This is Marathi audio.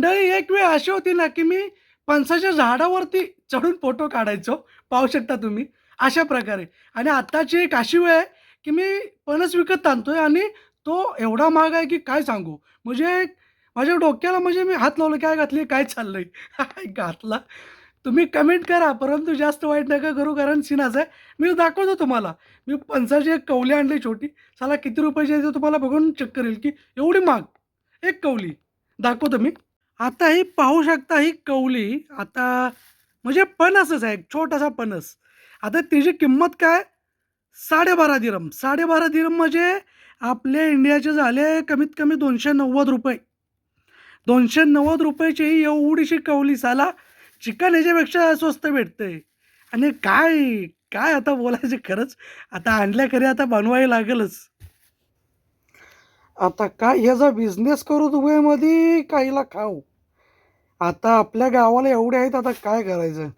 मंडळी एक वेळ अशी होती ना, की मी फणसाच्या झाडावरती चढून फोटो काढायचो. पाहू शकता तुम्ही अशा प्रकारे. आणि आत्ताची एक अशी वेळ आहे, की मी फणस विकत आणतोय आणि तो एवढा महाग आहे, की काय सांगू. म्हणजे माझ्या डोक्याला म्हणजे मी हात लावला, काय घातली, काय चाललंय? काय घातला? तुम्ही कमेंट करा, परंतु जास्त वाईट नका करू, कारण सीन असा आहे. मी दाखवतो तुम्हाला. मी फणसाची एक कवली आणली छोटी. साला किती रुपयाची आहे ते तुम्हाला बघून चक्कर येईल, की एवढी महाग. एक कवली. दाखवतो मी. आता ही पाहू शकता ही कवली आता म्हणजे फणसच आहे, एक छोटासा फणस. आता तिची किंमत काय? 12.5 दिरहम. 12.5 दिरहम म्हणजे आपल्या इंडियाचे झाले कमीत कमी ₹290. ₹290 ची ही एवढीशी कवली साला चिकन ह्याच्यापेक्षा स्वस्त भेटतंय. आणि काय, काय आता बोलायचं खरंच. आता आणल्या खरी आता बनवायला लागेलच. आता काय ह्याचा बिझनेस करू दुबईमध्ये का हिला खाऊ? आता आपल्या गावाला एवढे आहेत, आता काय करायचं?